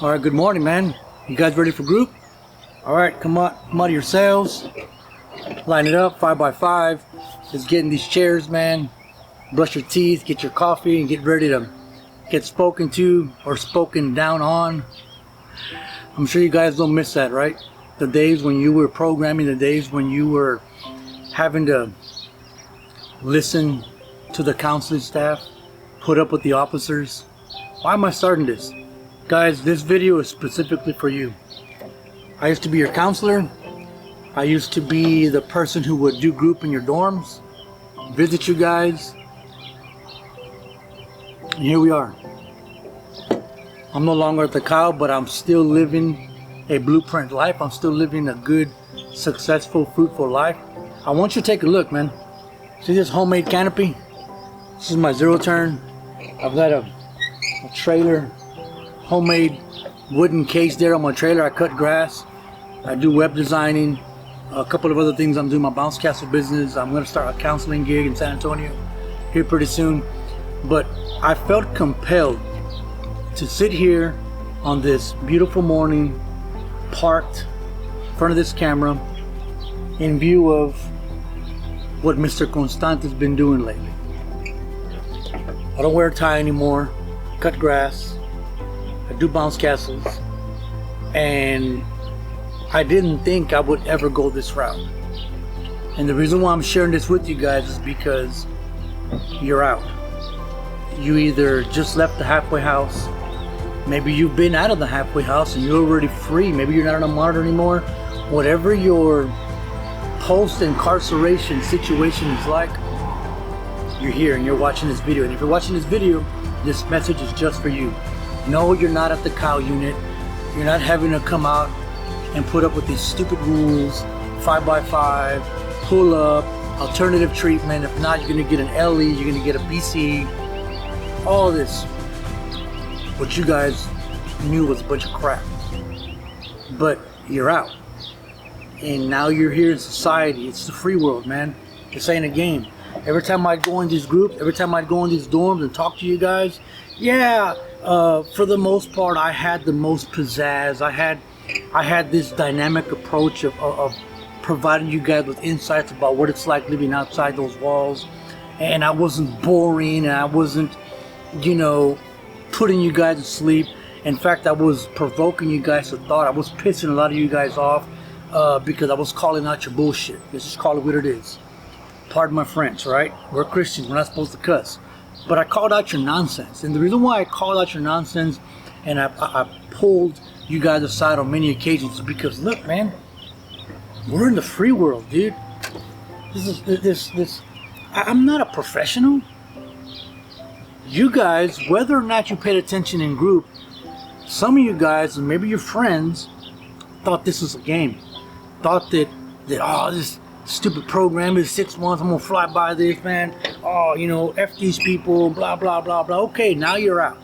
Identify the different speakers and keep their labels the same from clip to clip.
Speaker 1: All right, good morning, man. You guys ready for group? All right, come out of your cells. Line it up, 5 by 5. Just get in these chairs, man. Brush your teeth, get your coffee, and get ready to get spoken to or spoken down on. I'm sure you guys don't miss that, right? The days when you were programming, the days when you were having to listen to the counseling staff, put up with the officers. Why am I starting this? Guys, this video is specifically for you. I used to be your counselor. I used to be the person who would do group in your dorms, visit you guys. And here we are. I'm no longer at the cow, but I'm still living a blueprint life. I'm still living a good, successful, fruitful life. I want you to take a look, man. See this homemade canopy? This is my zero turn. I've got a trailer, homemade wooden case there on my trailer. I cut grass. I do web designing. A couple of other things. I'm doing my bounce castle business. I'm going to start a counseling gig in San Antonio here pretty soon. But I felt compelled to sit here on this beautiful morning, parked in front of this camera, in view of what Mr. Constante's been doing lately. I don't wear a tie anymore, cut grass, I do bounce castles, and I didn't think I would ever go this route. And the reason why I'm sharing this with you guys is because you're out. You either just left the halfway house, maybe you've been out of the halfway house and you're already free, maybe you're not on a monitor anymore. Whatever your post-incarceration situation is like, you're here and you're watching this video. And if you're watching this video, this message is just for you. No, you're not at the cow unit. You're not having to come out and put up with these stupid rules, 5 by 5, pull up, alternative treatment. If not, you're gonna get an LE, you're gonna get a BC. All this, what you guys knew was a bunch of crap. But you're out. And now you're here in society. It's the free world, man. This ain't a game. Every time I go in these groups, every time I go in these dorms and talk to you guys, yeah, for the most part, I had the most pizzazz. I had this dynamic approach of providing you guys with insights about what it's like living outside those walls. And I wasn't boring, and I wasn't, putting you guys to sleep. In fact, I was provoking you guys to thought. I was pissing a lot of you guys off because I was calling out your bullshit. Let's just call it what it is. Pardon my French, right? We're Christians, we're not supposed to cuss. But I called out your nonsense. And the reason why I called out your nonsense and I pulled you guys aside on many occasions is because, look, man, we're in the free world, dude. I'm not a professional. You guys, whether or not you paid attention in group, some of you guys, and maybe your friends, thought this was a game. Thought that this stupid program is 6 months, I'm gonna fly by this, man. F these people, blah, blah, blah, blah. Okay, now you're out.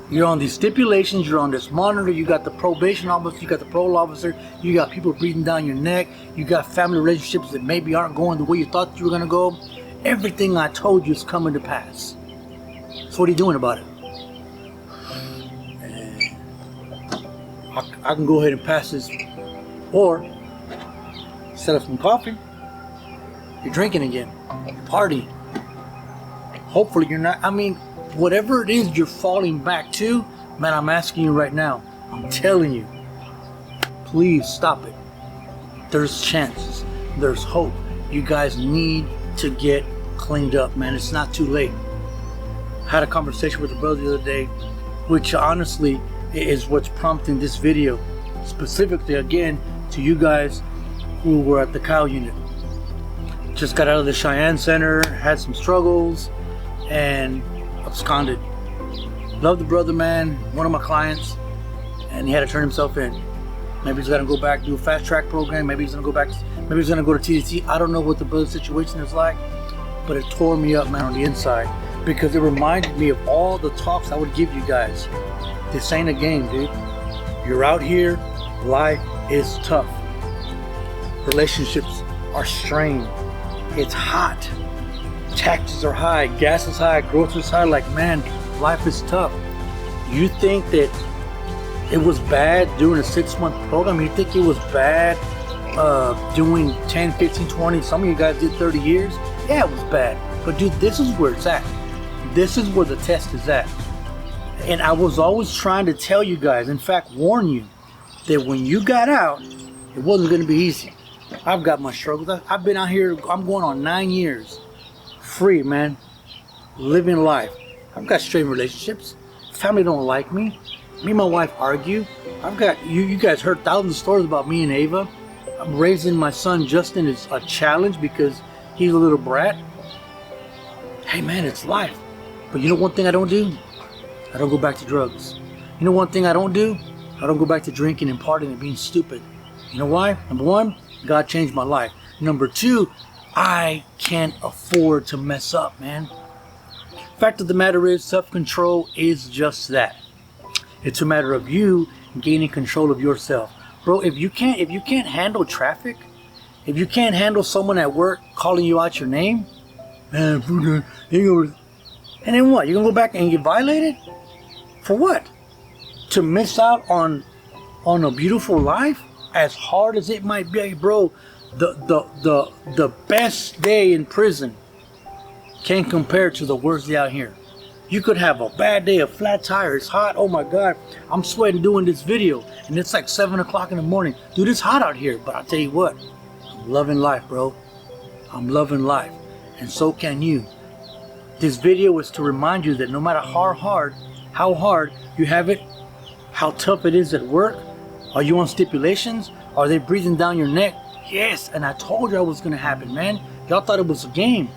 Speaker 1: You're on these stipulations, you're on this monitor, you got the probation officer, you got the parole officer, you got people breathing down your neck, you got family relationships that maybe aren't going the way you thought you were gonna go. Everything I told you is coming to pass. So what are you doing about it? I can go ahead and pass this, or set up some coffee. You're drinking again, you're partying. Hopefully you're not. Whatever it is you're falling back to, man, I'm asking you right now. I'm telling you, please stop it. There's chances. There's hope. You guys need to get cleaned up, man. It's not too late. I had a conversation with a brother the other day, which honestly is what's prompting this video, specifically again to you guys who were at the cow unit. Just got out of the Cheyenne Center, had some struggles, and absconded. Love the brother, man, one of my clients, and he had to turn himself in. Maybe he's gonna go back, do a fast track program, maybe he's gonna go to TDT. I don't know what the brother's situation is like, but it tore me up, man, on the inside, because it reminded me of all the talks I would give you guys. This ain't a game, dude. You're out here, life is tough. Relationships are strained. It's hot. Taxes are high, gas is high, groceries high. Like, man, life is tough. You think that it was bad doing a 6-month program? You think it was bad doing 10, 15, 20? Some of you guys did 30 years. Yeah, it was bad. But dude, this is where it's at. This is where the test is at. And I was always trying to tell you guys, in fact, warn you, that when you got out, it wasn't going to be easy. I've got my struggles. I've been out here, I'm going on 9 years. Free, man. Living life. I've got strained relationships. Family don't like me. Me and my wife argue. I've got, you guys heard thousands of stories about me and Ava. I'm raising my son Justin is a challenge because he's a little brat. Hey man, it's life. But you know one thing I don't do? I don't go back to drugs. You know one thing I don't do? I don't go back to drinking and partying and being stupid. You know why? Number one, God changed my life. Number two, I can't afford to mess up, man. Fact of the matter is, self-control is just that. It's a matter of you gaining control of yourself. Bro, if you can't handle traffic, if you can't handle someone at work calling you out your name, man, and then what? You're gonna go back and get violated? For what? To miss out on a beautiful life? As hard as it might be, bro, the best day in prison can't compare to the worst day out here. You could have a bad day, a flat tire, it's hot, oh my God, I'm sweating doing this video, and it's like 7 o'clock in the morning. Dude, it's hot out here, but I'll tell you what, I'm loving life, bro. I'm loving life, and so can you. This video is to remind you that no matter how hard you have it, how tough it is at work, are you on stipulations? Are they breathing down your neck? Yes, and I told you it was gonna happen, man. Y'all thought it was a game.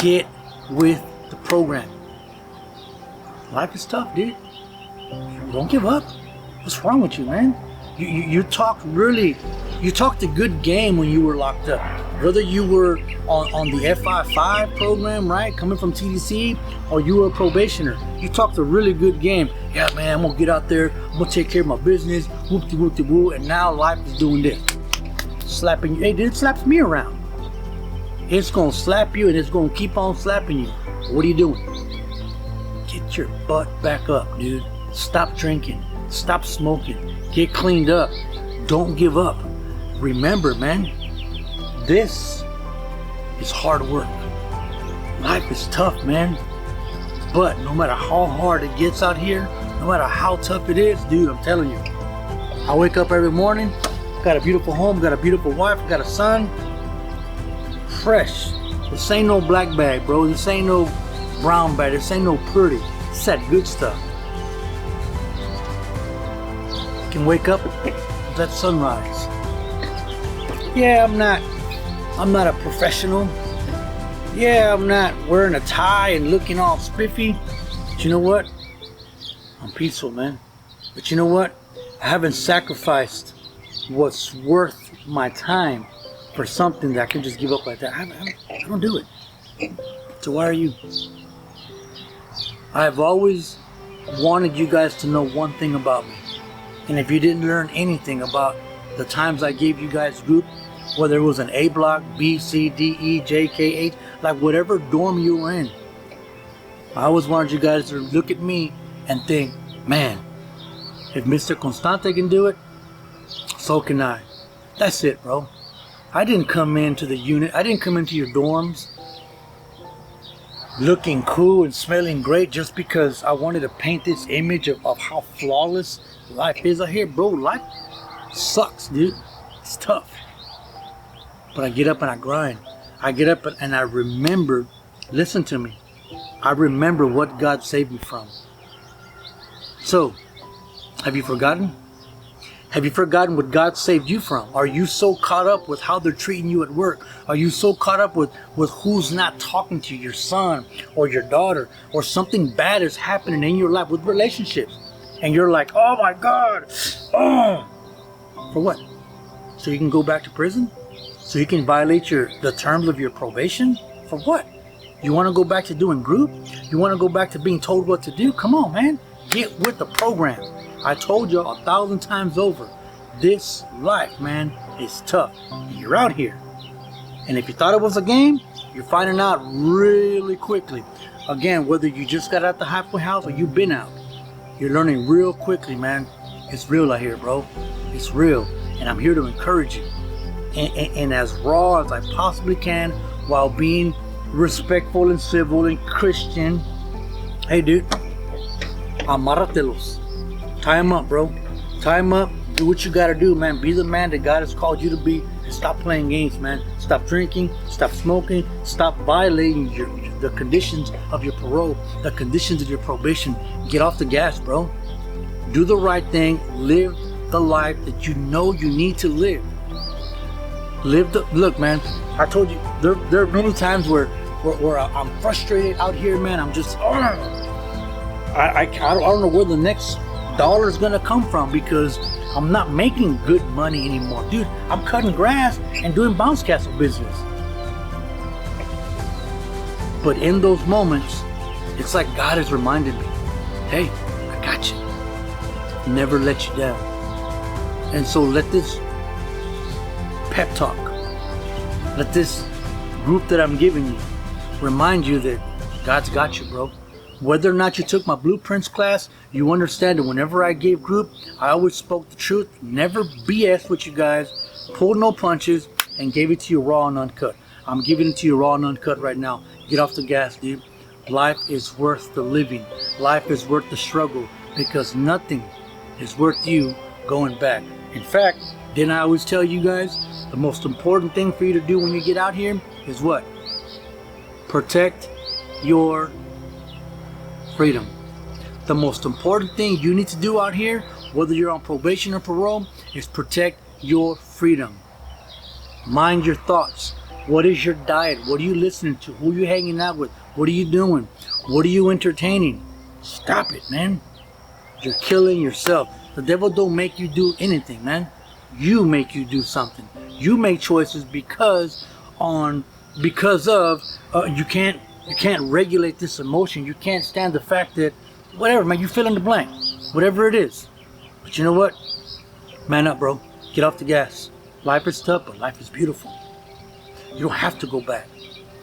Speaker 1: Get with the program. Life is tough, dude. Don't give up. What's wrong with you, man? You talked a good game when you were locked up. Whether you were on the FI5 program, right, coming from TDC, or you were a probationer, you talked a really good game. Yeah, man, I'm gonna get out there, I'm gonna take care of my business, whoop-de-whoop-de-woo, and now life is doing this. Slapping you. Hey, dude, it slaps me around. It's gonna slap you and it's gonna keep on slapping you. What are you doing? Get your butt back up, dude. Stop drinking. Stop smoking. Get cleaned up. Don't give up. Remember, man, this is hard work. Life is tough, man. But no matter how hard it gets out here, no matter how tough it is, dude, I'm telling you, I wake up every morning, got a beautiful home, got a beautiful wife, got a son, fresh. This ain't no black bag, bro. This ain't no brown bag. This ain't no pretty. It's that good stuff. You can wake up with that sunrise. Yeah, I'm not a professional. Yeah, I'm not wearing a tie and looking all spiffy. But you know what? I'm peaceful, man. But you know what? I haven't sacrificed what's worth my time for something that I can just give up like that. I don't do it. So why are you? I've always wanted you guys to know one thing about me. And if you didn't learn anything about the times I gave you guys group, whether it was an A block, B, C, D, E, J, K, H, like whatever dorm you were in, I always wanted you guys to look at me and think, man, if Mr. Constante can do it, so can I. That's it, bro. I didn't come into the unit, I didn't come into your dorms looking cool and smelling great just because I wanted to paint this image of how flawless life is out here. Bro, life sucks, dude. It's tough. But I get up and I grind. I get up and I remember, listen to me, I remember what God saved me from. So, have you forgotten? Have you forgotten what God saved you from? Are you so caught up with how they're treating you at work? Are you so caught up with who's not talking to you, your son or your daughter, or something bad is happening in your life with relationships? And you're like, oh my God, oh. For what? So you can go back to prison? So you can violate the terms of your probation? For what? You want to go back to doing group? You want to go back to being told what to do? Come on, man. Get with the program. I told you 1,000 times over, this life, man, is tough. You're out here. And if you thought it was a game, you're finding out really quickly. Again, whether you just got out the halfway house or you've been out, you're learning real quickly, man. It's real out here, bro. It's real. And I'm here to encourage you. And as raw as I possibly can, while being respectful and civil and Christian. Hey, dude. Amarratelos. Tie them up, bro. Tie them up. Do what you gotta do, man. Be the man that God has called you to be. And stop playing games, man. Stop drinking. Stop smoking. Stop violating the conditions of your parole, the conditions of your probation. Get off the gas, bro. Do the right thing. Live the life that you know you need to live. Look, man. I told you there are many times where I'm frustrated out here, man. I'm just I don't know where the next dollar is gonna come from, because I'm not making good money anymore, dude. I'm cutting grass and doing bounce castle business. But in those moments, it's like God has reminded me, hey, I got you. Never let you down. And so let this pep talk, let this group that I'm giving you remind you that God's got you, bro. Whether or not you took my blueprints class, you understand that whenever I gave group, I always spoke the truth, never BS with you guys, pulled no punches, and gave it to you raw and uncut. I'm giving it to you raw and uncut right now. Get off the gas, dude. Life is worth the living. Life is worth the struggle, because nothing is worth you going back. In fact, didn't I always tell you guys, the most important thing for you to do when you get out here is what? Protect your freedom. The most important thing you need to do out here, whether you're on probation or parole, is protect your freedom. Mind your thoughts. What is your diet? What are you listening to? Who are you hanging out with? What are you doing? What are you entertaining? Stop it, man. You're killing yourself. The devil don't make you do anything, man. You make you do something. You make choices because of you can't regulate this emotion. You can't stand the fact that whatever, man, you fill in the blank, whatever it is. But you know what? Man up, bro. Get off the gas. Life is tough, but life is beautiful. You don't have to go back.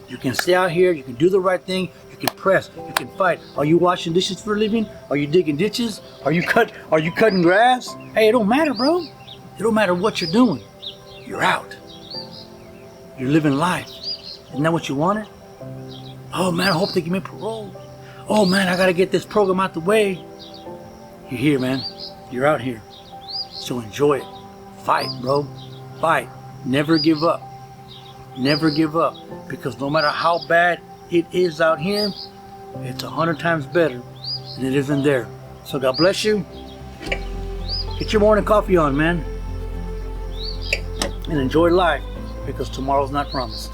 Speaker 1: You can stay out here. You can do the right thing. You can press. You can fight. Are you washing dishes for a living? Are you digging ditches? Are you cutting grass? Hey, it don't matter, bro. It don't matter what you're doing. You're out. You're living life. Isn't that what you wanted? Oh man, I hope they give me parole. Oh man, I gotta get this program out the way. You're here, man. You're out here. So enjoy it. Fight, bro. Fight. Never give up. Never give up. Because no matter how bad it is out here, it's 100 times better than it is in there. So God bless you. Get your morning coffee on, man. And enjoy life, because tomorrow's not promised.